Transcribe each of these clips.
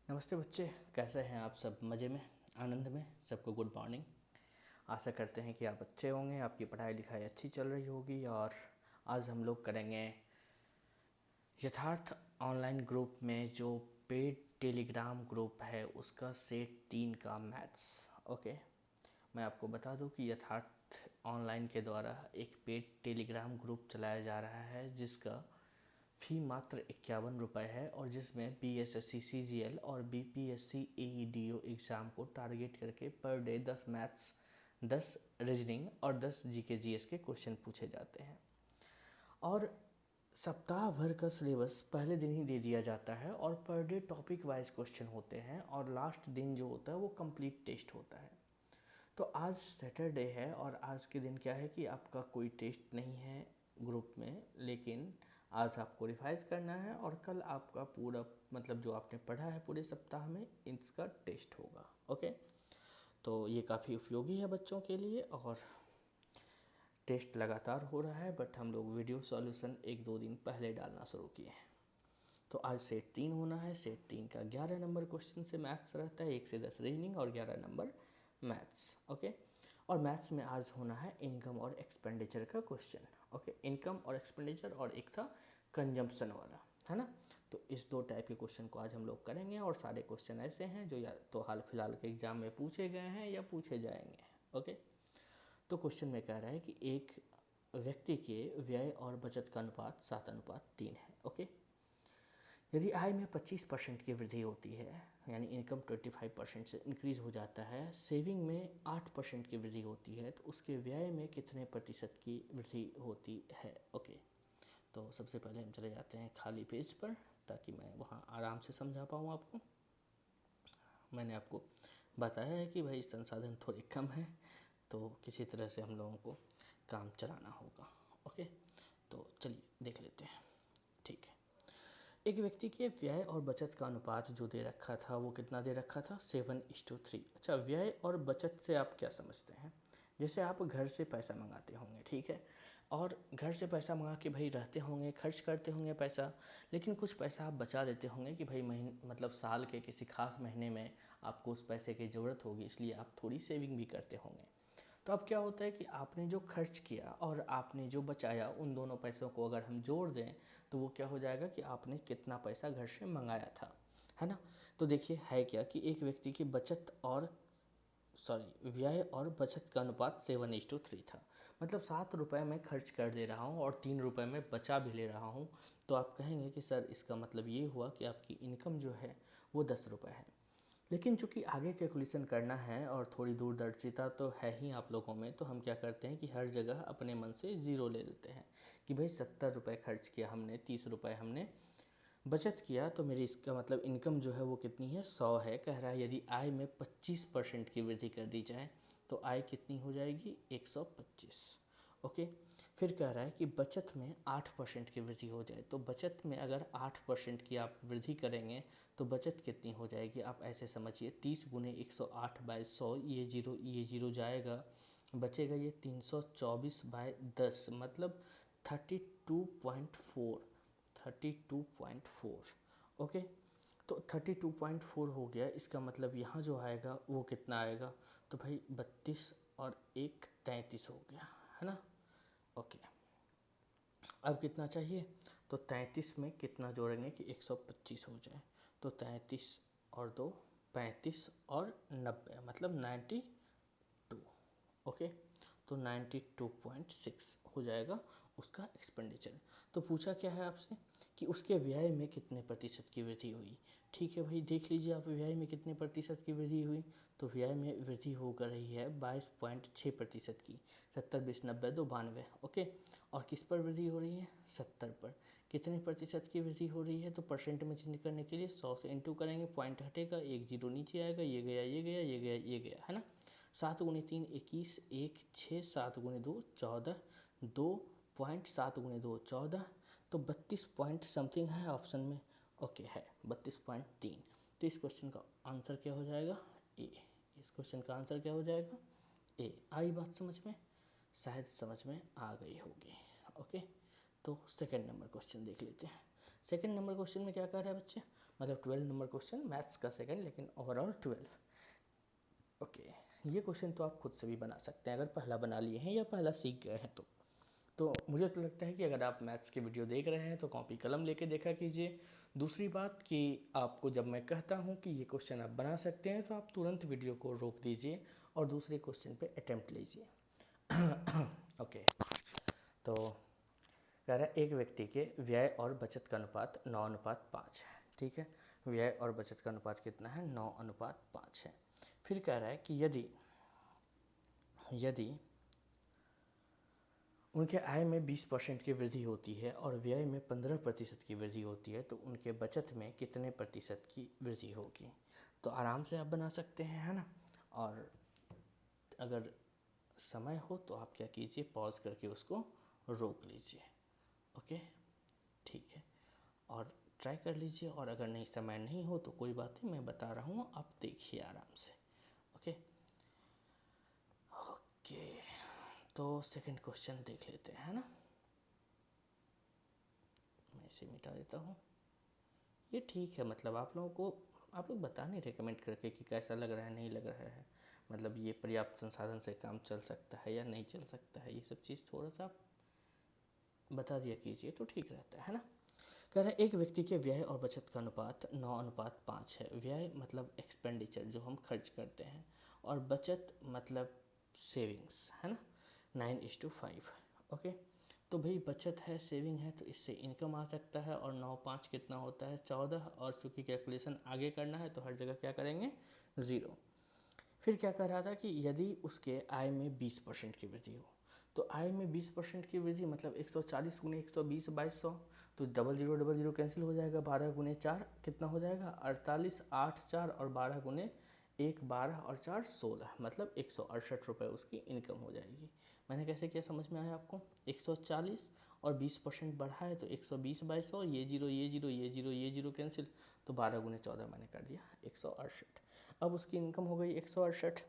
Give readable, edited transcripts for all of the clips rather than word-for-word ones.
नमस्ते बच्चे, कैसे हैं आप सब? मज़े में, आनंद में? सबको गुड मॉर्निंग। आशा करते हैं कि आप अच्छे होंगे, आपकी पढ़ाई लिखाई अच्छी चल रही होगी। और आज हम लोग करेंगे यथार्थ ऑनलाइन ग्रुप में जो पेड टेलीग्राम ग्रुप है उसका सेट 3 का मैथ्स। ओके, मैं आपको बता दूं कि यथार्थ ऑनलाइन के द्वारा एक पेड टेलीग्राम ग्रुप चलाया जा रहा है जिसका फ़ी मात्र 51 रुपये है और जिसमें BSSC CGL और BPSC AEDO एग्ज़ाम को टारगेट करके पर डे 10 मैथ्स, 10 रीजनिंग और 10 GK GS के क्वेश्चन पूछे जाते हैं। और सप्ताह भर का सिलेबस पहले दिन ही दे दिया जाता है और per day topic wise question होते हैं और लास्ट दिन जो होता है वो कंप्लीट टेस्ट होता है। तो आज सैटरडे है और आज के दिन क्या है कि आपका कोई टेस्ट नहीं है ग्रुप में, लेकिन आज आपको रिवाइज करना है और कल आपका पूरा मतलब जो आपने पढ़ा है पूरे सप्ताह में इसका टेस्ट होगा। ओके, तो ये काफ़ी उपयोगी है बच्चों के लिए और टेस्ट लगातार हो रहा है, बट हम लोग वीडियो सॉल्यूशन 1-2 दिन पहले डालना शुरू किए हैं। तो आज सेट 3 होना है। सेट 3 का 11 नंबर क्वेश्चन से मैथ्स रहता है, 1 से 10 रीजनिंग और 11 नंबर मैथ्स। ओके, और मैथ्स में आज होना है इनकम और एक्सपेंडिचर का क्वेश्चन। ओके, इनकम और एक्सपेंडिचर और एक था कंजम्पशन वाला, है ना। तो इस 2 टाइप के क्वेश्चन को आज हम लोग करेंगे और सारे क्वेश्चन ऐसे हैं जो या तो हाल फिलहाल के एग्जाम में पूछे गए हैं या पूछे जाएंगे। ओके, तो क्वेश्चन में कह रहा है कि एक व्यक्ति के व्यय और बचत का अनुपात 7:3 है। ओके, यदि आय में 25% की वृद्धि होती है, यानी इनकम 25% से इंक्रीज़ हो जाता है, सेविंग में 8% की वृद्धि होती है, तो उसके व्यय में कितने प्रतिशत की वृद्धि होती है। ओके, तो सबसे पहले हम चले जाते हैं खाली पेज पर ताकि मैं वहाँ आराम से समझा पाऊँ आपको। मैंने आपको बताया है कि भाई संसाधन थोड़े कम हैं, तो किसी तरह से हम लोगों को काम चलाना होगा। ओके, तो चलिए देख लेते हैं। ठीक है, एक व्यक्ति के व्यय और बचत का अनुपात जो दे रखा था वो कितना दे रखा था? 7:3। अच्छा, व्यय और बचत से आप क्या समझते हैं? जैसे आप घर से पैसा मंगाते होंगे, ठीक है, और घर से पैसा मंगा के भाई रहते होंगे, खर्च करते होंगे पैसा, लेकिन कुछ पैसा आप बचा देते होंगे कि भाई मतलब साल के किसी खास महीने में आपको उस पैसे की ज़रूरत होगी, इसलिए आप थोड़ी सेविंग भी करते होंगे। तो अब क्या होता है कि आपने जो खर्च किया और आपने जो बचाया, उन दोनों पैसों को अगर हम जोड़ दें तो वो क्या हो जाएगा कि आपने कितना पैसा घर से मंगाया था, है ना। तो देखिए है क्या कि एक व्यक्ति की बचत और व्यय और बचत का अनुपात 7:3 था। मतलब 7 रुपये में खर्च कर दे रहा हूँ और 3 रुपये में बचा भी ले रहा हूँ। तो आप कहेंगे कि सर इसका मतलब ये हुआ कि आपकी इनकम जो है वो 10 रुपये है। लेकिन चूंकि आगे कैलकुलेशन करना है और थोड़ी दूरदर्शिता तो है ही आप लोगों में, तो हम क्या करते हैं कि हर जगह अपने मन से ज़ीरो ले लेते हैं कि भाई 70 रुपये खर्च किया हमने, 30 रुपये हमने बचत किया, तो मेरी इसका मतलब इनकम जो है वो कितनी है? 100 है। कह रहा है यदि आय में 25% की वृद्धि कर दी जाए तो आय कितनी हो जाएगी? 125। ओके, फिर कह रहा है कि बचत में 8% की वृद्धि हो जाए, तो बचत में अगर 8% की आप वृद्धि करेंगे तो बचत कितनी हो जाएगी? आप ऐसे समझिए 30 गुने 108/100, ये जीरो जाएगा, बचेगा ये 324/10, मतलब 32.4। 32.4। ओके, तो 32.4 हो गया। इसका मतलब यहाँ जो आएगा वो कितना आएगा? तो भाई 32 और 1 33 हो गया, है ना। ओके, अब कितना चाहिए? तो 33 में कितना जोड़ेंगे कि 125 हो जाए? तो 33 और 2 35 और 90, मतलब 92। ओके, तो 92.6 हो जाएगा उसका एक्सपेंडिचर। तो पूछा क्या है आपसे कि उसके व्यय में कितने प्रतिशत की वृद्धि हुई। ठीक है भाई, देख लीजिए आप व्यय में कितने प्रतिशत की वृद्धि हुई। तो व्यय में वृद्धि हो कर रही है 22.6% की। 70 20 90 2 92। ओके, और किस पर वृद्धि हो रही है? 70 पर। कितने प्रतिशत की वृद्धि हो रही है? तो परसेंट में चेंज करने के लिए 100 से इंटू करेंगे, पॉइंट हटेगा, एक जीरो नीचे आएगा, ये गया ये गया ये गया ये गया, है ना। 7 गुने 3 21, 1 6, 7 गुने 2 14, 2.7 गुने 2 14, तो 32 पॉइंट समथिंग है ऑप्शन में। ओके, है 32.3। तो इस क्वेश्चन का आंसर क्या हो जाएगा? ए। इस क्वेश्चन का आंसर क्या हो जाएगा? ए। आई बात समझ में? शायद समझ में आ गई होगी। ओके, तो सेकंड नंबर क्वेश्चन देख लेते हैं। सेकंड नंबर क्वेश्चन में क्या कह रहा है बच्चे? मतलब 12 नंबर क्वेश्चन मैथ्स का सेकंड, लेकिन ओवरऑल 12। ओके, ये क्वेश्चन तो आप खुद से भी बना सकते हैं अगर पहला बना लिए हैं या पहला सीख गए हैं तो मुझे तो लगता है कि अगर आप मैथ्स की वीडियो देख रहे हैं तो कॉपी कलम लेके देखा कीजिए। दूसरी बात कि आपको जब मैं कहता हूँ कि ये क्वेश्चन आप बना सकते हैं तो आप तुरंत वीडियो को रोक दीजिए और दूसरे क्वेश्चन पे अटेम्प्ट लीजिए। ओके, तो कह रहा है एक व्यक्ति के व्यय और बचत का अनुपात 9:5 है। ठीक है, व्यय और बचत का अनुपात कितना है? 9:5 है। फिर कह रहा है कि यदि उनके आय में 20% की वृद्धि होती है और व्यय में 15% की वृद्धि होती है तो उनके बचत में कितने प्रतिशत की वृद्धि होगी? तो आराम से आप बना सकते हैं, है ना। और अगर समय हो तो आप क्या कीजिए, पॉज करके उसको रोक लीजिए। ओके, ठीक है, और ट्राई कर लीजिए। और अगर नहीं समय नहीं हो तो कोई बात नहीं, मैं बता रहा हूँ, आप देखिए आराम से। ओके ओके, तो सेकंड क्वेश्चन देख लेते हैं, है ना। मैं इसे मिटा देता हूँ। ये ठीक है, मतलब आप लोग बता नहीं रहे कमेंट करके कि कैसा लग रहा है, नहीं लग रहा है, मतलब ये पर्याप्त संसाधन से काम चल सकता है या नहीं चल सकता है, ये सब चीज़ थोड़ा सा आप बता दिया कीजिए तो ठीक रहता है ना। कह रहे हैं एक व्यक्ति के व्यय और बचत का अनुपात 9:5 है। व्यय मतलब एक्सपेंडिचर जो हम खर्च करते हैं, और बचत मतलब सेविंग्स, है ना, 9:5। ओके, तो भाई बचत है, सेविंग है, तो इससे इनकम आ सकता है। और 9:5 कितना होता है? 14। और चूंकि कैलकुलेशन आगे करना है तो हर जगह क्या करेंगे? 0। फिर क्या कह रहा था कि यदि उसके आय में 20% की वृद्धि हो, तो आय में 20% की वृद्धि मतलब 140 गुने 120 2200, तो डबल जीरो कैंसिल हो जाएगा। 12 गुने 4 कितना हो जाएगा? 48। 8 4 और 12 गुने 1 12 और 4 16, मतलब 168 रुपये उसकी इनकम हो जाएगी। मैंने कैसे किया, समझ में आया आपको? 140 और 20% बढ़ा है तो 120 2200, ये जीरो ये जीरो ये जीरो ये जीरो कैंसिल, तो 12 गुने 14 मैंने कर दिया 168। अब उसकी इनकम हो गई 168।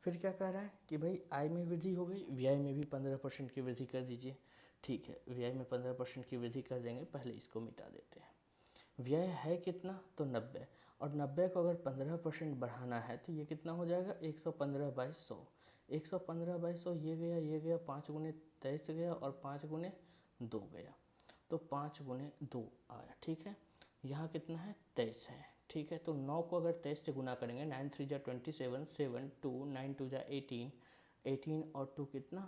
फिर क्या कह रहा है कि भाई आय में वृद्धि हो गई, व्यय में भी 15% की वृद्धि कर दीजिए। ठीक है, व्यय में 15% की वृद्धि कर देंगे, पहले इसको मिटा देते हैं। व्यय है कितना? तो 90, और 90 को अगर 15% बढ़ाना है तो ये कितना हो जाएगा? 115/100। 115/100 ये गया 5 गुने 23 गया और 5 गुने 2 गया, तो 5 गुने 2 आया। ठीक है, यहाँ कितना है? 23 है। ठीक है, तो 9 को अगर 23 से गुना करेंगे, 9 3 जा 27, 7 2 9 2 जा 18, 18 और 2 कितना?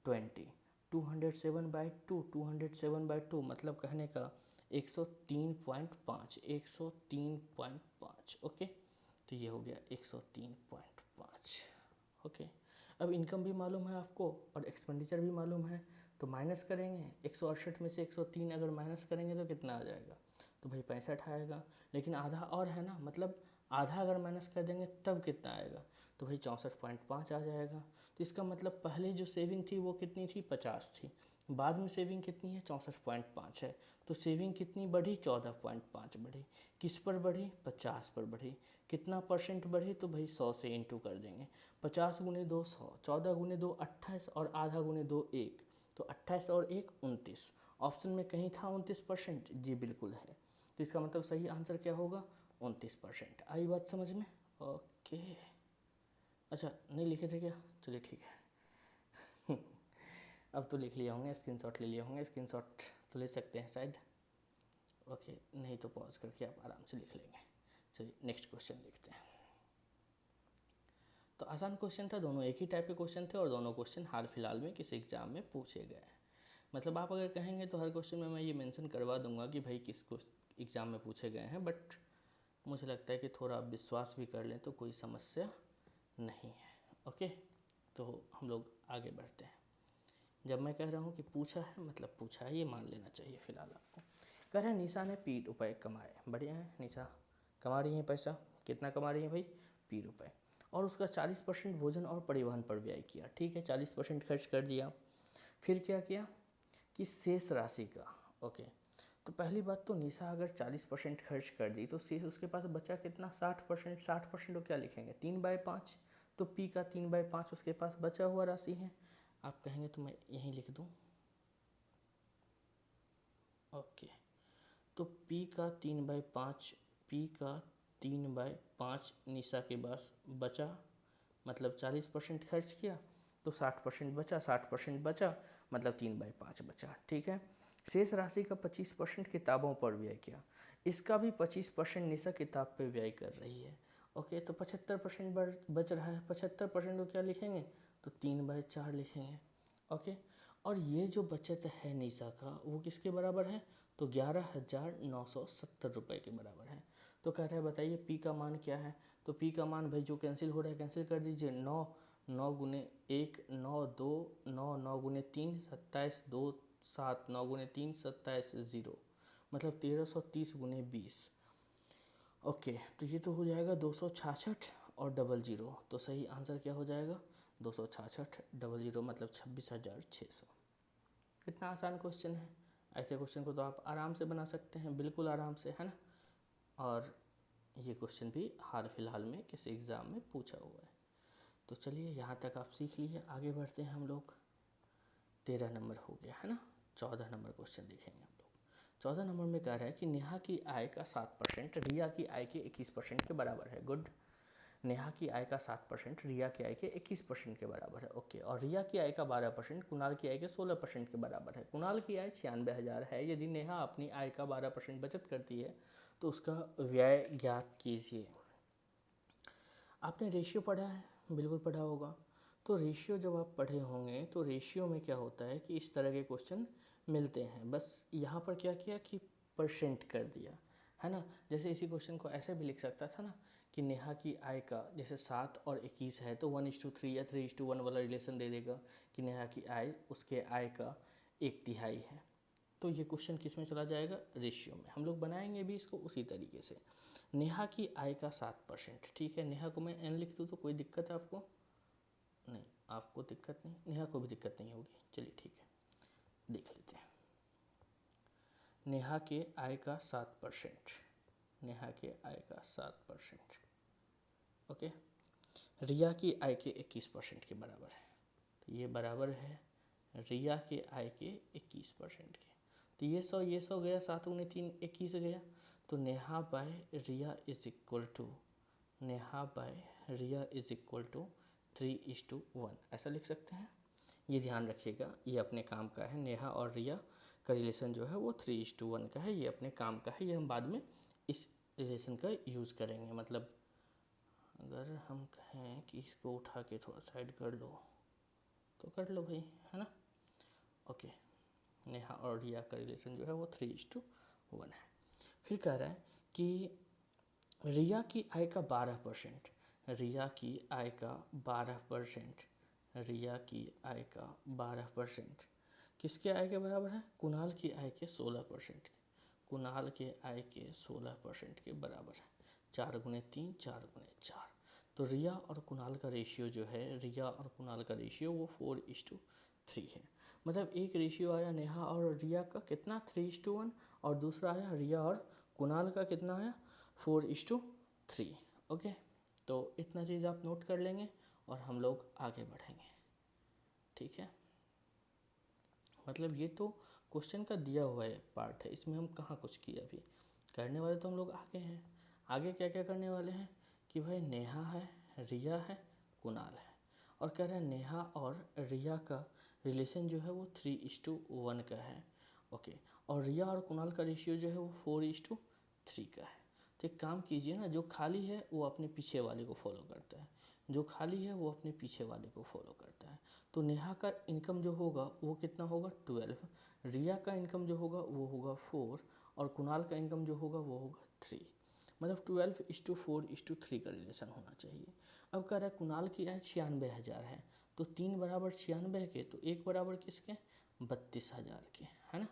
20। 207/2, 207/2 मतलब कहने का 103.5, 103.5। ओके, तो ये हो गया 103.5। ओके, अब इनकम भी मालूम है आपको और एक्सपेंडिचर भी मालूम है, तो माइनस करेंगे। 168 में से 103 अगर माइनस करेंगे तो कितना आ जाएगा? तो भाई 65 आएगा। लेकिन आधा और है ना, मतलब आधा अगर माइनस कर देंगे तब कितना आएगा? तो भाई 64.5 आ जाएगा। तो इसका मतलब पहले जो सेविंग थी वो कितनी थी? 50 थी। बाद में सेविंग कितनी है? 64.5 है। तो सेविंग कितनी बढ़ी? 14.5 बढ़ी। किस पर बढ़ी? 50 पर बढ़ी। कितना परसेंट बढ़ी? तो भाई 100 से इंटू कर देंगे। 50 गुने 2 100, 14 गुने 2 28 और आधा गुने 2 1, तो 28 और 1 29। ऑप्शन में कहीं था 29%? जी बिल्कुल है। तो इसका मतलब सही आंसर क्या होगा? 29%। आई बात समझ में? ओके, अच्छा नहीं लिखे थे क्या? चलिए ठीक है। अब तो लिख लिया होंगे, स्क्रीनशॉट ले लिया होंगे, स्क्रीनशॉट तो ले सकते हैं शायद। ओके, नहीं तो पॉज करके आप आराम से लिख लेंगे। चलिए नेक्स्ट क्वेश्चन देखते हैं। तो आसान क्वेश्चन था, दोनों एक ही टाइप के क्वेश्चन थे और दोनों क्वेश्चन हाल फिलहाल में किसी एग्जाम में पूछे गए हैं। मतलब आप अगर कहेंगे तो हर क्वेश्चन में मैं ये मेंशन करवा दूंगा कि भाई किस एग्ज़ाम में पूछे गए हैं, बट मुझे लगता है कि थोड़ा आप विश्वास भी कर लें तो कोई समस्या नहीं है। ओके, तो हम लोग आगे बढ़ते हैं। जब मैं कह रहा हूँ कि पूछा है मतलब पूछा है, ये मान लेना चाहिए फिलहाल आपको। कह रहे हैं निशा ने ₹P कमाए। बढ़िया है, निशा कमा रही हैं पैसा। कितना कमा रही हैं भाई? ₹P। और उसका 40% भोजन और परिवहन पर व्यय किया। ठीक है, 40% खर्च कर दिया। फिर क्या किया कि शेष राशि का, ओके, तो पहली बात तो निशा अगर 40% खर्च कर दी तो शेष उसके पास बचा कितना? 60%। 60% को क्या लिखेंगे? 3/5। तो P का 3/5 उसके पास बचा हुआ राशि है। आप कहेंगे तो मैं यहीं लिख दूँ। ओके, तो P का 3/5 पी का 3/5 निशा के पास बचा, मतलब 40% खर्च किया तो 60% बचा, 60% बचा मतलब 3/5 बचा। ठीक है, शेष राशि का 25% किताबों पर व्यय किया, इसका भी 25% निशा किताब पे व्यय कर रही है। ओके, तो 75% बच रहा है, 75% को क्या लिखेंगे, तो 3/4 लिखेंगे। ओके, और ये जो बचत है निशा का वो किसके बराबर है, तो 11,970 रुपये के बराबर है। तो कह रहा है बताइए पी का मान क्या है, तो पी का मान भाई जो कैंसिल हो रहा है कैंसिल कर दीजिए। 9 9 गुने 1 9 2 9 9 गुने 3 27 2 7 9 गुने 3 27 0 मतलब 1330 गुने 20। ओके, तो ये तो हो जाएगा 266 और 00, तो सही आंसर क्या हो जाएगा 266 00 मतलब 26,600। कितना आसान क्वेश्चन है। ऐसे क्वेश्चन को तो आप आराम से बना सकते हैं, बिल्कुल आराम से, है ना। और ये क्वेश्चन भी हाल फिलहाल में किसी एग्ज़ाम में पूछा हुआ है। तो चलिए यहाँ तक आप सीख लीजिए, आगे बढ़ते हैं हम लोग। 13 नंबर हो गया है ना, 14 नंबर क्वेश्चन देखेंगे हम लोग। 14 नंबर में कह रहा है कि नेहा की आय का 7% रिया की आय के 21% के बराबर है। गुड, नेहा की आय का 7% रिया की आय के 21% के बराबर है। ओके, और रिया की आय का 12% कुणाल की आय के 16% के बराबर है। कुणाल की आय 96,000 है। यदि नेहा अपनी आय का 12% बचत करती है तो उसका व्यय ज्ञात कीजिए। आपने रेशियो पढ़ा है, बिल्कुल पढ़ा होगा। तो रेशियो जब आप पढ़े होंगे तो रेशियो में क्या होता है कि इस तरह के क्वेश्चन मिलते हैं। बस यहाँ पर क्या किया कि परसेंट कर दिया, है ना। जैसे इसी क्वेश्चन को ऐसे भी लिख सकता था ना कि नेहा की आय का जैसे 7 और 21 है तो 1:3 या 3:1 वाला रिलेशन दे देगा कि नेहा की आय उसके आय का 1/3 है। तो ये क्वेश्चन किस में चला जाएगा, रेशियो में। हम लोग बनाएंगे भी इसको उसी तरीके से। नेहा की आय का 7%, ठीक है। नेहा को मैं एन लिख दूँ तो कोई दिक्कत है आपको, नहीं आपको दिक्कत नहीं, नेहा को भी दिक्कत नहीं होगी। चलिए ठीक है, देख लेते हैं। नेहा के आय का 7%, नेहा के आय का 7%। ओके, रिया की आय के 21% के बराबर है। तो ये बराबर है रिया के आय के 21% के। तो ये 100 गया, 7 गुने 3 21 गया। तो Neha by Riya is equal to, Neha by Riya is equal to 3:1 ऐसा लिख सकते हैं। ये ध्यान रखिएगा, ये अपने काम का है। नेहा और रिया का रिलेशन जो है वो 3:1 का है, ये अपने काम का है। ये हम बाद में इस रिलेशन का यूज़ करेंगे। मतलब अगर हम कहें कि इसको उठा के थोड़ा साइड कर लो तो कर लो भाई, है ना। ओके, नेहा और रिया का रिलेशन जो है वो 3:1 है। फिर कह रहा है कि रिया की आय का 12%, रिया की आय का 12%, रिया की आय का 12% किसके आय के बराबर है, कुणाल की आय के 16%, कुणाल के आय के 16% के बराबर है। 4 गुने 3 4 गुने 4। तो रिया और कुणाल का रेशियो जो है, रिया और कुणाल का रेशियो वो 4:3 है। मतलब एक रेशियो आया नेहा और रिया का कितना 3:1, और दूसरा आया रिया और कुणाल का कितना आया 4:3। ओके, तो इतना चीज़ आप नोट कर लेंगे और हम लोग आगे बढ़ेंगे। ठीक है, मतलब ये तो क्वेश्चन का दिया हुआ है पार्ट है, इसमें हम कहाँ कुछ किया अभी, करने वाले तो हम लोग आगे हैं। आगे क्या क्या करने वाले हैं कि भाई नेहा है, रिया है, कुणाल है, और कह रहे हैं नेहा और रिया का रिलेशन जो है वो 3:1 का है। ओके, और रिया और कुणाल का रेशियो जो है वो 4:3 का है। तो एक काम कीजिए ना, जो खाली है वो अपने पीछे वाले को फॉलो करता है, जो खाली है वो अपने पीछे वाले को फॉलो करता है। तो नेहा का इनकम जो होगा वो कितना होगा 12, रिया का इनकम जो होगा वो होगा 4, और कुणाल का इनकम जो होगा वो होगा 3। मतलब 12:4:3 का रिलेशन होना चाहिए। अब कह रहा है कुणाल की आय 96,000 है, तो 3 बराबर 96 के, तो 1 बराबर किसके 32,000 के, है ना।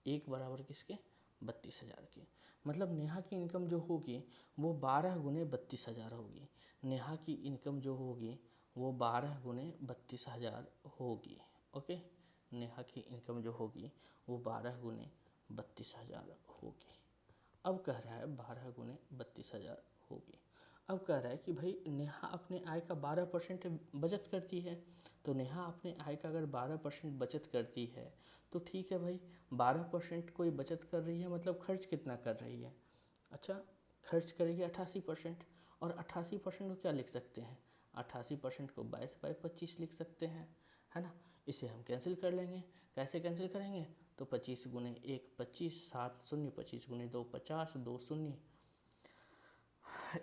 1 बराबर किसके 32,000 के। मतलब नेहा की इनकम जो होगी वो 12 गुने 32,000 होगी। नेहा की इनकम जो होगी वो 12 गुने 32,000 होगी। ओके, नेहा की इनकम जो होगी वो 12 गुने 32,000 होगी। अब कह रहा है 12 गुने 32,000 होगी। अब कह रहा है कि भाई नेहा अपने आय का 12% बचत करती है। तो नेहा अपने आय का अगर 12% बचत करती है तो ठीक है भाई, 12% कोई बचत कर रही है मतलब खर्च कितना कर रही है। अच्छा, खर्च करेगी 88%, और 88% को क्या लिख सकते हैं, 88% को 22/25 लिख सकते हैं, है ना। इसे हम कैंसिल कर लेंगे। कैसे कैंसिल करेंगे, तो 25 गुने 1 25, 7 शून्य, 25 गुने 2 50, 2 शून्य,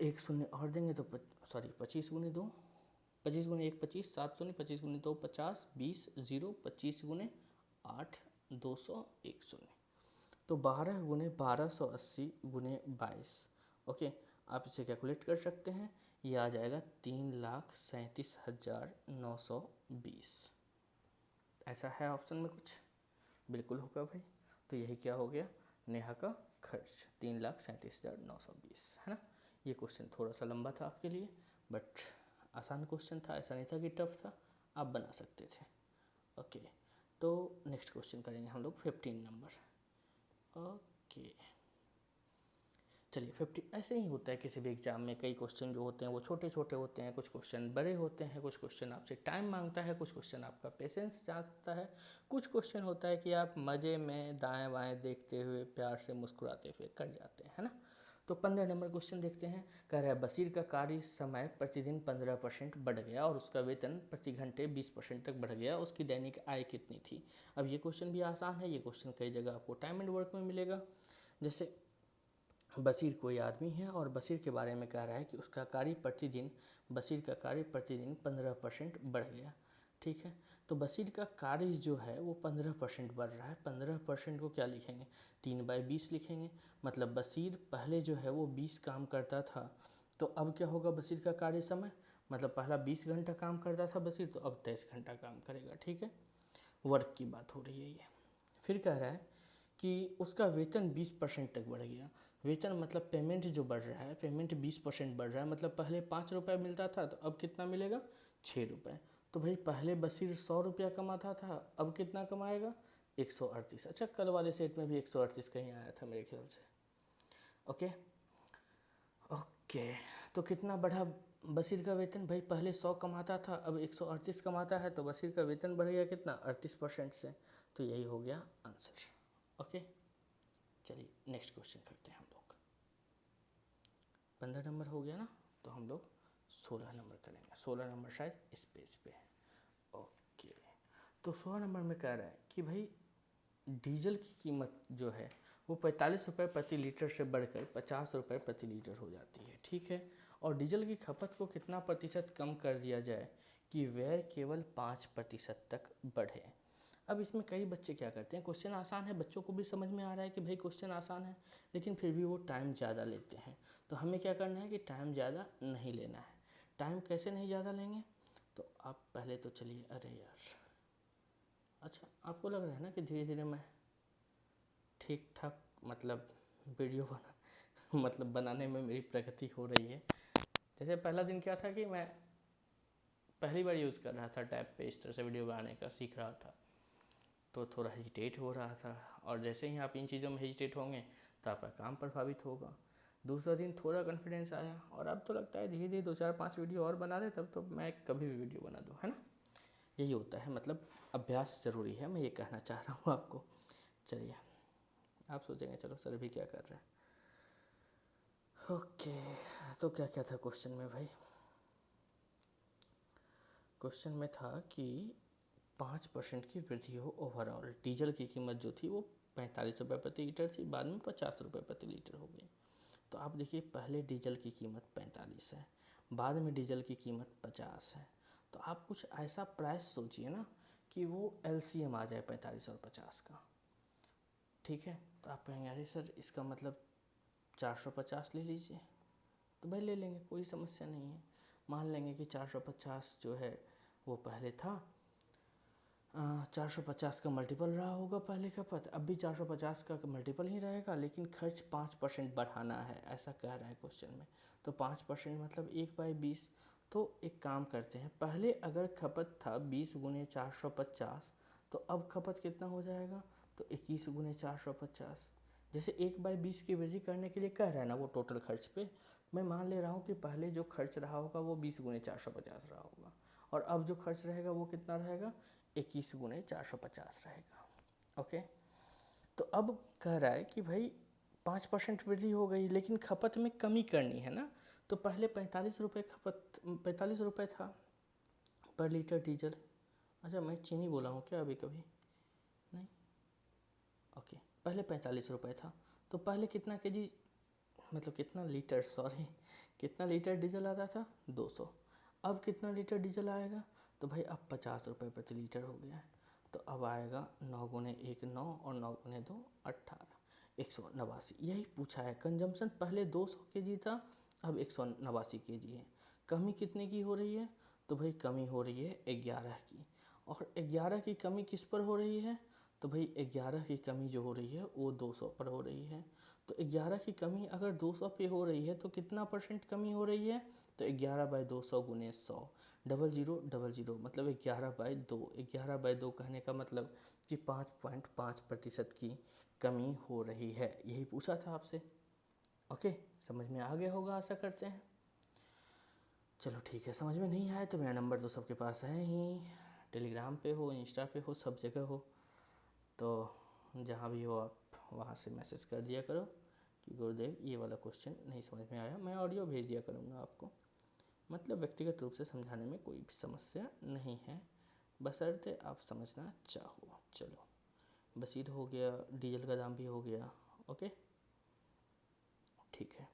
1 शून्य और देंगे तो 25 गुने 2, 25 गुने 1 25, 7 शून्य, 25 गुने 2 50, 20 0, 25 गुने 8 200, 1 शून्य, तो 12 गुने 1280 गुने 22। ओके, आप इसे कैलकुलेट कर सकते हैं, ये आ जाएगा 3,37,920। ऐसा है ऑप्शन में कुछ, बिल्कुल होगा भाई। तो यही क्या हो गया, नेहा का खर्च 3,37,920, है ना। ये क्वेश्चन थोड़ा सा लंबा था आपके लिए, बट आसान क्वेश्चन था, ऐसा नहीं था कि टफ था, आप बना सकते थे। ओके, तो नेक्स्ट क्वेश्चन करेंगे हम लोग 15 नंबर। ओके, चलिए 50 ऐसे ही होता है किसी भी एग्जाम में, कई क्वेश्चन जो होते हैं वो छोटे छोटे होते हैं, कुछ क्वेश्चन बड़े होते हैं, कुछ क्वेश्चन आपसे टाइम मांगता है, कुछ क्वेश्चन आपका पेशेंस चाहता है, कुछ क्वेश्चन होता है कि आप मज़े में दाएं बाएं देखते हुए प्यार से मुस्कुराते हुए कर जाते हैं, है ना। तो 15 नंबर क्वेश्चन देखते हैं। कह रहा है बशीर का कार्य समय प्रतिदिन 15% बढ़ गया और उसका वेतन प्रति घंटे 20% तक बढ़ गया, उसकी दैनिक आय कितनी थी। अब ये क्वेश्चन भी आसान है, ये क्वेश्चन कई जगह आपको टाइम एंड वर्क में मिलेगा। जैसे बशीर कोई आदमी है और बशीर के बारे में कह रहा है कि उसका कार्य प्रतिदिन, बशीर का कार्य प्रतिदिन 15% बढ़ गया, ठीक है। तो बशीर का कार्य जो है वो 15% बढ़ रहा है, 15% को क्या लिखेंगे, 3/20 लिखेंगे। मतलब बशीर पहले जो है वो 20 काम करता था, तो अब क्या होगा बशीर का कार्य समय, मतलब पहला 20 घंटा काम करता था बशीर, तो अब 23 घंटा काम करेगा, ठीक है। वर्क की बात हो रही है ये। फिर कह रहा है कि उसका वेतन 20% तक बढ़ गया। वेतन मतलब पेमेंट जो बढ़ रहा है, पेमेंट 20% बढ़ रहा है, मतलब पहले 5 रुपये मिलता था तो अब कितना मिलेगा, 6 रुपये। तो भाई पहले बशीर 100 रुपया कमाता था, अब कितना कमाएगा, 138। अच्छा, कल वाले सेट में भी 138 कहीं आया था मेरे ख्याल से। ओके ओके, तो कितना बढ़ा बशीर का वेतन, भाई पहले 100 कमाता था अब 138 कमाता है, तो बशीर का वेतन बढ़ गया कितना, 38% से। तो यही हो गया आंसर। ओके, चलिए नेक्स्ट क्वेश्चन करते हैं हम लोग। 15 नंबर हो गया ना, तो हम लोग 16 नंबर करेंगे। 16 नंबर शायद इस पेज पे है। ओके, तो 16 नंबर में कह रहा है कि भाई डीजल की कीमत जो है वो 45 रुपये प्रति लीटर से बढ़कर 50 रुपये प्रति लीटर हो जाती है, ठीक है। और डीजल की खपत को कितना प्रतिशत कम कर दिया जाए कि व्यय केवल 5% तक बढ़े। अब इसमें कई बच्चे क्या करते हैं, क्वेश्चन आसान है, बच्चों को भी समझ में आ रहा है कि भाई क्वेश्चन आसान है, लेकिन फिर भी वो टाइम ज़्यादा लेते हैं। तो हमें क्या करना है कि टाइम ज़्यादा नहीं लेना है। टाइम कैसे नहीं ज़्यादा लेंगे, तो आप पहले तो चलिए, अरे यार, अच्छा आपको लग रहा है ना कि धीरे धीरे मैं ठीक ठाक मतलब वीडियो मतलब बनाने में मेरी प्रगति हो रही है। जैसे पहला दिन क्या था कि मैं पहली बार यूज़ कर रहा था टैब पे, इस तरह से वीडियो बनाने का सीख रहा था, तो थोड़ा हेजिटेट हो रहा था। और जैसे ही आप इन चीज़ों में हेजिटेट होंगे तो आपका काम प्रभावित होगा। दूसरा दिन थोड़ा कॉन्फिडेंस आया, और अब तो लगता है धीरे धीरे 2 4 5 वीडियो और बना ले, तब तो मैं कभी भी वीडियो बना दूँ, है ना। यही होता है, मतलब अभ्यास ज़रूरी है, मैं ये कहना चाह रहा हूँ आपको। चलिए, आप सोचेंगे चलो सर भी क्या कर रहे हैं। ओके, तो क्या क्या था क्वेश्चन में भाई, क्वेश्चन में था कि 5% की वृद्धि हो ओवरऑल। डीजल की कीमत जो थी वो 45 रुपये प्रति लीटर थी, बाद में 50 रुपये प्रति लीटर हो गई। तो आप देखिए, पहले डीजल की कीमत 45 है, बाद में डीजल की कीमत 50 है। तो आप कुछ ऐसा प्राइस सोचिए ना कि वो एलसीएम आ जाए 45 और 50 का, ठीक है। तो आप कहेंगे अरे सर इसका मतलब 450 ले लीजिए, तो भाई ले लेंगे, कोई समस्या नहीं है। मान लेंगे कि 450 जो है वो पहले था, 450 का मल्टीपल रहा होगा पहले का पद, अब भी 450 का मल्टीपल ही रहेगा, लेकिन खर्च 5% बढ़ाना है, ऐसा कह रहा है क्वेश्चन में। तो 5% मतलब 1/20। तो एक काम करते हैं, पहले अगर खपत था 20 गुने 450, तो अब खपत कितना हो जाएगा, तो 21 गुने 450। जैसे 1/20 की वृद्धि करने के लिए कह रहा है ना वो टोटल खर्च पे, मैं मान ले रहा हूँ कि पहले जो खर्च रहा होगा वो 20 गुने 450 रहा होगा, और अब जो खर्च रहेगा वो कितना रहेगा, 21 गुने 450 रहेगा। ओके, तो अब कह रहा है कि भाई 5% वृद्धि हो गई, लेकिन खपत में कमी करनी है ना। तो पहले 45 रुपये था पर लीटर डीजल। अच्छा, मैं चीनी बोला हूँ क्या अभी कभी? नहीं, ओके। पहले 45 रुपये था, तो पहले कितना केजी, मतलब कितना लीटर, सॉरी, कितना लीटर डीजल आता था? 200। अब कितना लीटर डीजल आएगा? तो भाई अब 50 रुपये प्रति लीटर हो गया है। तो अब आएगा 9 गुने 1 9 और 9 गुने 2 18, 189। यही पूछा है। कंजम्पशन पहले 200 केजी था, अब 189 केजी है। कमी कितने की हो रही है? तो भाई कमी हो रही है 11 की। और 11 की कमी किस पर हो रही है? तो भाई 11 की कमी जो हो रही है वो 200 पर हो रही है। तो 11 की कमी अगर 200 पे हो रही है तो कितना परसेंट कमी हो रही है? तो 11/200 गुने 100, 0000, मतलब 11/2। 11/2 कहने का मतलब कि 5.5% की कमी हो रही है। यही पूछा था आपसे। ओके, समझ में आ गया होगा आशा करते हैं। चलो ठीक है, समझ में नहीं आया तो मेरा नंबर तो सबके पास है ही, टेलीग्राम पे हो, इंस्टा पे हो, सब जगह हो। तो जहाँ भी हो आप वहाँ से मैसेज कर दिया करो कि गुरुदेव ये वाला क्वेश्चन नहीं समझ में आया। मैं ऑडियो भेज दिया करूँगा आपको, मतलब व्यक्तिगत रूप से समझाने में कोई भी समस्या नहीं है, बशर्ते आप समझना चाहो। चलो, बसीर हो गया, डीजल का दाम भी हो गया। ओके, ठीक है।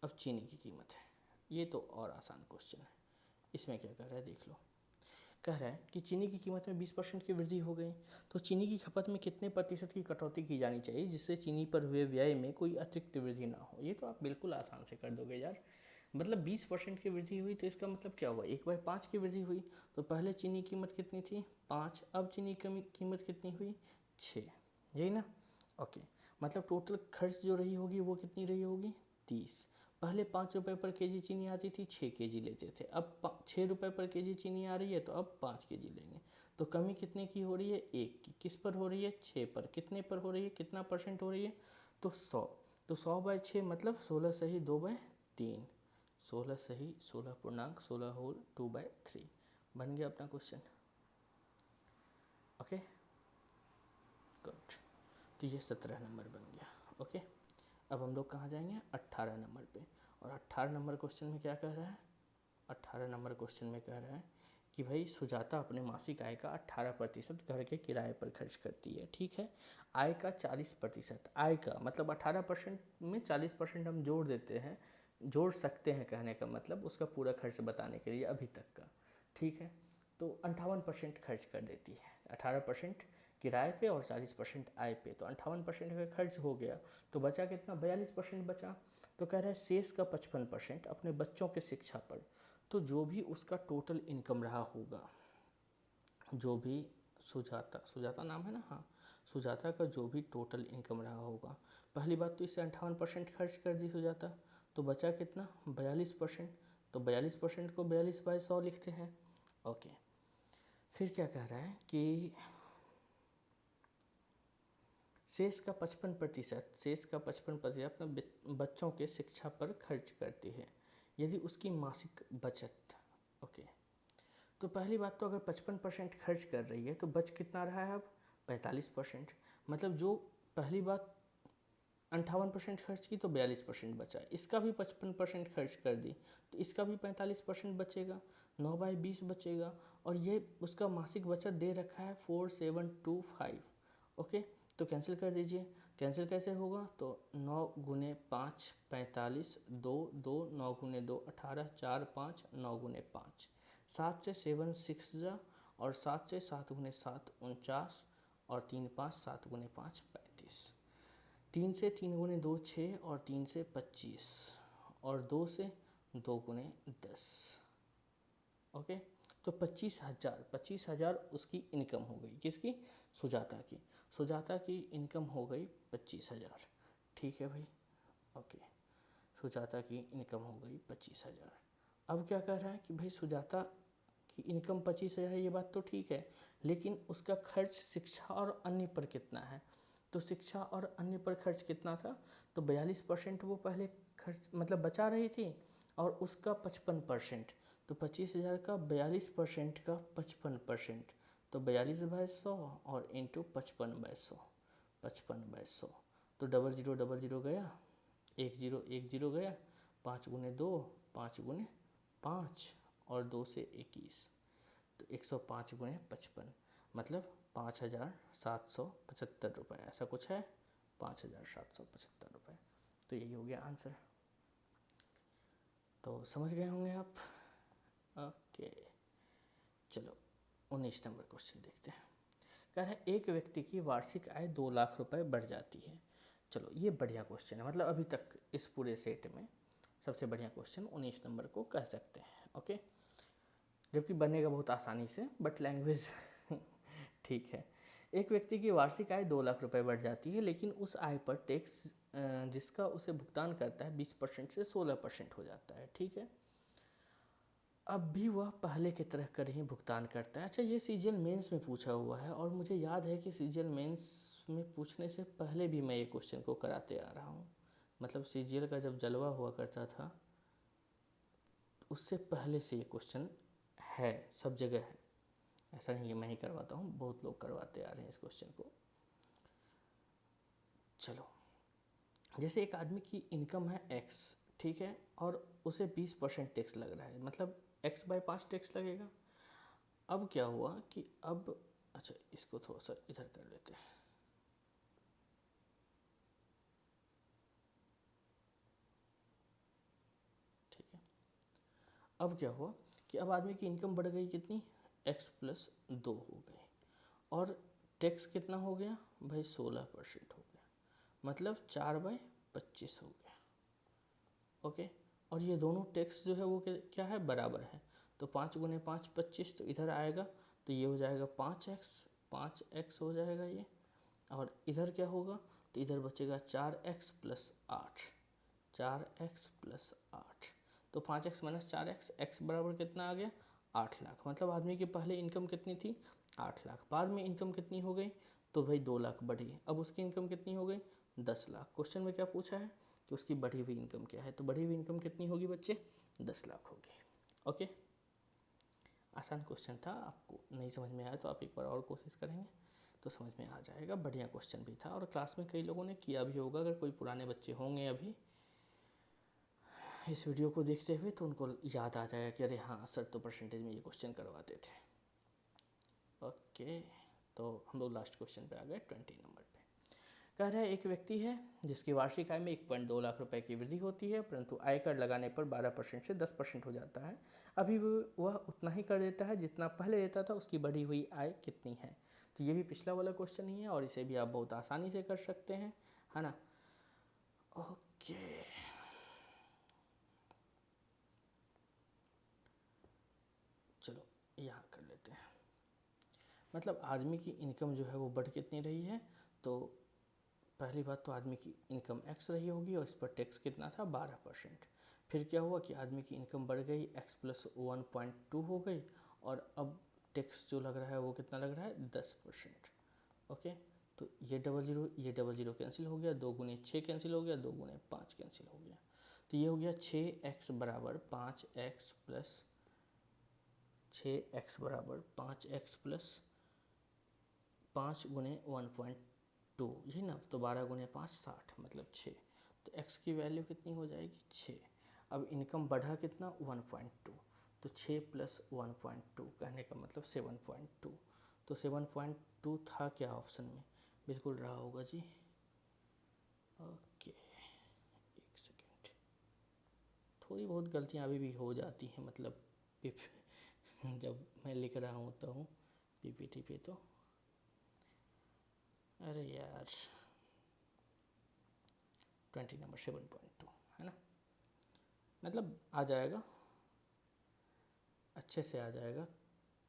अब चीनी की कीमत है, ये तो और आसान क्वेश्चन है। इसमें क्या कह रहा है देख लो। कह रहा है कि चीनी की कीमत में 20% की वृद्धि हो गई, तो चीनी की खपत में कितने प्रतिशत की कटौती की जानी चाहिए जिससे चीनी पर हुए व्यय में कोई अतिरिक्त वृद्धि ना हो? ये तो आप बिल्कुल आसान से कर दोगे यार। मतलब 20% की वृद्धि हुई तो इसका मतलब क्या हुआ? 1/5 की वृद्धि हुई। तो पहले चीनी की कीमत कितनी थी? 5। अब चीनी की कीमत कितनी हुई? 6। यही ना? ओके, मतलब टोटल खर्च जो रही होगी वो कितनी रही होगी? 30। पहले 5 रुपये पर केजी चीनी आती थी, 6 केजी लेते थे। अब 6 रुपये पर केजी चीनी आ रही है तो अब 5 केजी लेंगे। तो कमी कितने की हो रही है? 1 की। किस पर हो रही है? 6 पर। कितने पर हो रही है? कितना परसेंट हो रही है? तो 100। तो 100/6 मतलब 16 सही 2/3। 16 सही 16 होल 2/3 बन गया अपना क्वेश्चन। Okay, good. तो ये 17 नंबर बन गया। ओके, अब हम लोग कहाँ जाएंगे? 18 नंबर पे। और 18 नंबर क्वेश्चन में क्या कह रहा है? 18 नंबर क्वेश्चन में कह रहा है कि भाई सुजाता अपने मासिक आय का 18% घर के किराए पर खर्च करती है। ठीक है, आय का 40%, आय का मतलब 18% में 40% हम जोड़ देते हैं, जोड़ सकते हैं, कहने का मतलब उसका पूरा खर्च बताने के लिए अभी तक का। ठीक है, तो 58% खर्च कर देती है। 18% किराए पे और 40% आय पे, तो 58% का खर्च हो गया। तो बचा कितना? 42% बचा। तो कह रहा है शेष का 55% अपने बच्चों के शिक्षा पर। तो जो भी उसका टोटल इनकम रहा होगा, जो भी सुजाता नाम है ना, हाँ, सुजाता का जो भी टोटल इनकम रहा होगा, पहली बात तो इससे 58% खर्च कर दी सुजाता, तो बचा कितना? 42%। तो 42% को 42/100 लिखते हैं। ओके, फिर क्या कह रहा है कि शेष का 55%, शेष का 55% अपने बच्चों के शिक्षा पर खर्च करती है यदि उसकी मासिक बचत। ओके, तो पहली बात तो अगर 55% खर्च कर रही है तो बच कितना रहा है अब? 45%। मतलब जो पहली बात 58% खर्च की तो 42% बचा, इसका भी 55% खर्च कर दी तो इसका भी 45% बचेगा, 9/20 बचेगा। और ये उसका मासिक बचत दे रखा है 4725। ओके, तो कैंसिल कर दीजिए। कैंसिल कैसे होगा? तो 9 गुने 5 45, 2 2, 9 गुने 2 18, 4 5, 9 गुने 5, 7 से 7 6 जा, और 7 से 7 गुने 7 49, और 3 5 7 गुने 5 35, 3 से 3 गुने 2 6, और 3 से 25, और 2 से 2 गुने 10। ओके, तो 25,000 उसकी इनकम हो गई। किसकी? सुजाता की। सुजाता की इनकम हो गई 25,000। ठीक है भाई, ओके, सुजाता की इनकम हो गई 25,000। अब क्या कह रहा है कि भाई सुजाता की इनकम 25,000 है, ये बात तो ठीक है, लेकिन उसका खर्च शिक्षा और अन्य पर कितना है? तो शिक्षा और अन्य पर खर्च कितना था? तो 42% वो पहले खर्च मतलब बचा रही थी, और उसका 55%, तो 25,000 का 42% का 55%, तो 42/100 और इंटू 55/100, 55/100, तो डबल ज़ीरो गया, 1 0 गया, 5 गुने 2 5 गुने 5 और 2 से 21, तो 105 गुने 55 मतलब 5,775 रुपये, ऐसा कुछ है, 5,775 रुपये। तो यही हो गया आंसर। तो समझ गए होंगे आप। ओके, चलो 19 नंबर क्वेश्चन देखते हैं। कह रहा है एक व्यक्ति की वार्षिक आय 2 लाख रुपए बढ़ जाती है। चलो ये बढ़िया क्वेश्चन है, मतलब अभी तक इस पूरे सेट में सबसे बढ़िया क्वेश्चन 19 नंबर को कह सकते हैं। ओके, जबकि बनेगा बहुत आसानी से, बट लैंग्वेज ठीक है। एक व्यक्ति की वार्षिक आय 2 लाख रुपए बढ़ जाती है, लेकिन उस आय पर टैक्स जिसका उसे भुगतान करता है 20% से 16% हो जाता है। ठीक है, अब भी वह पहले की तरह कर ही भुगतान करता है। अच्छा, ये सीजीएल मेंस में पूछा हुआ है और मुझे याद है कि सीजीएल मेंस में पूछने से पहले भी मैं ये क्वेश्चन को कराते आ रहा हूँ। मतलब सीजीएल का जब जलवा हुआ करता था उससे पहले से ये क्वेश्चन है, सब जगह है, ऐसा नहीं है मैं ही करवाता हूँ, बहुत लोग करवाते आ रहे हैं इस क्वेश्चन को। चलो, जैसे एक आदमी की इनकम है एक्स, ठीक है, और उसे 20% टैक्स लग रहा है, मतलब x/5 टैक्स लगेगा। अब क्या हुआ कि अब, अच्छा इसको थोड़ा सा इधर कर लेते हैं। ठीक है, अब क्या हुआ कि अब आदमी की इनकम बढ़ गई, कितनी, x+2 हो गई, और टैक्स कितना हो गया भाई, 16% हो गया, मतलब 4/25 हो गया। ओके, और ये दोनों टैक्स जो है वो क्या है, बराबर है। तो 5 गुने 5 25, तो इधर आएगा तो ये हो जाएगा 5x हो जाएगा ये, और इधर क्या होगा, तो इधर बचेगा 4x + 8, 4x + 8, तो 5x - 4x, x बराबर कितना आ गया, 8 लाख। मतलब आदमी की पहले इनकम कितनी थी, 8 लाख, बाद में इनकम कितनी हो गई, तो भाई 2 लाख बढ़ी, अब उसकी इनकम कितनी हो गई, 10 लाख। क्वेश्चन में क्या पूछा है कि उसकी बढ़ी हुई इनकम क्या है, तो बढ़ी हुई इनकम कितनी होगी बच्चे, 10 लाख होगी। ओके, आसान क्वेश्चन था, आपको नहीं समझ में आया तो आप एक बार और कोशिश करेंगे तो समझ में आ जाएगा। बढ़िया क्वेश्चन भी था और क्लास में कई लोगों ने किया भी होगा। अगर कोई पुराने बच्चे होंगे अभी इस वीडियो को देखते हुए तो उनको याद आ जाएगा कि अरे हाँ सर तो परसेंटेज में ये क्वेश्चन करवाते थे। ओके, तो हम लोग लास्ट क्वेश्चन पे आ गए 20 नंबर पे। कह रहा है एक व्यक्ति है जिसकी वार्षिक आय में 1.2 लाख रुपए की वृद्धि होती है, परंतु आयकर लगाने पर 12% से 10% हो जाता है। अभी वह उतना ही कर देता है जितना पहले देता था, उसकी बढ़ी हुई आय कितनी है। तो ये भी पिछला वाला क्वेश्चन ही है और इसे भी आप बहुत आसानी से कर सकते हैं, है ना। ओके, चलो यहाँ कर लेते हैं। मतलब आदमी की इनकम जो है वो बढ़ कितनी रही है, तो पहली बात तो आदमी की इनकम x रही होगी और इस पर टैक्स कितना था, 12%। फिर क्या हुआ कि आदमी की इनकम बढ़ गई, x+1.2 हो गई, और अब टैक्स जो लग रहा है वो कितना लग रहा है, 10%। ओके, तो ये डबल ज़ीरो कैंसिल हो गया, 2 गुने 6 कैंसिल हो गया, 2 गुने 5 कैंसिल हो गया, तो ये हो गया 6x बराबर 5x प्लस 6x बराबर 5x प्लस 5 गुने 1.2, यही ना, तो 12 गुने 5 60, मतलब 6, तो x की वैल्यू कितनी हो जाएगी, 6। अब इनकम बढ़ा कितना, 1.2, तो 6 + 1.2 कहने का मतलब 7.2, तो 7.2 था क्या ऑप्शन में, बिल्कुल रहा होगा जी। ओके, एक सेकेंड, थोड़ी बहुत गलतियाँ अभी भी हो जाती हैं, मतलब जब मैं लिख रहा होता हूँ पीपीटी पे, तो अरे यार 20 नंबर 7.2 है ना, मतलब आ जाएगा, अच्छे से आ जाएगा,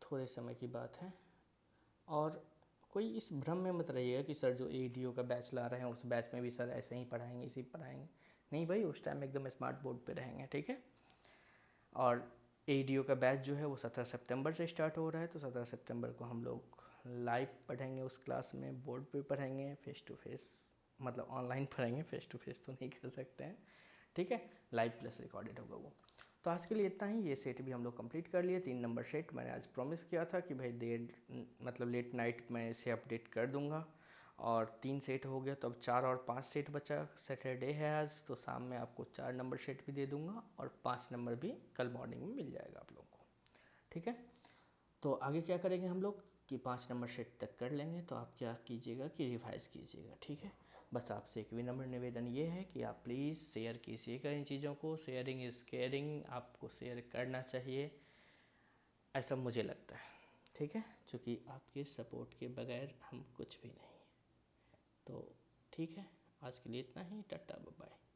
थोड़े समय की बात है। और कोई इस भ्रम में मत रहिएगा कि सर जो एडीओ का बैच ला रहे हैं उस बैच में भी सर ऐसे ही पढ़ाएंगे, इसी पढ़ाएंगे, नहीं भाई, उस टाइम एकदम स्मार्ट बोर्ड पे रहेंगे, ठीक है। और एडीओ का बैच जो है वो 17 सितंबर से स्टार्ट हो रहा है, तो 17 सितंबर को हम लोग लाइव पढ़ेंगे उस क्लास में, बोर्ड पे पढ़ेंगे, फेस टू फेस, मतलब ऑनलाइन पढ़ेंगे, फेस टू फेस तो नहीं कर सकते हैं, ठीक है, लाइव प्लस रिकॉर्डेड होगा वो। तो आज के लिए इतना ही, ये सेट भी हम लोग कंप्लीट कर लिए, 3 नंबर सेट। मैंने आज प्रॉमिस किया था कि भाई देर मतलब लेट नाइट मैं इसे अपडेट कर दूंगा, और 3 सेट हो गया, तो अब 4 और 5 सेट बचा। सैटरडे है आज, तो शाम में आपको 4 नंबर सेट भी दे दूंगा और 5 नंबर भी कल मॉर्निंग में मिल जाएगा आप लोगों को, ठीक है। तो आगे क्या करेंगे हम लोग कि 5 नंबर सेट तक कर लेंगे, तो आप क्या कीजिएगा कि रिवाइज़ कीजिएगा, ठीक है। बस आपसे एक विनम्र निवेदन ये है कि आप प्लीज़ शेयर कीजिएगा इन चीज़ों को। शेयरिंग इज़ केयरिंग, आपको शेयर करना चाहिए, ऐसा मुझे लगता है, ठीक है, क्योंकि आपके सपोर्ट के बगैर हम कुछ भी नहीं। तो ठीक है, आज के लिए इतना ही, टाटा बाय बाय।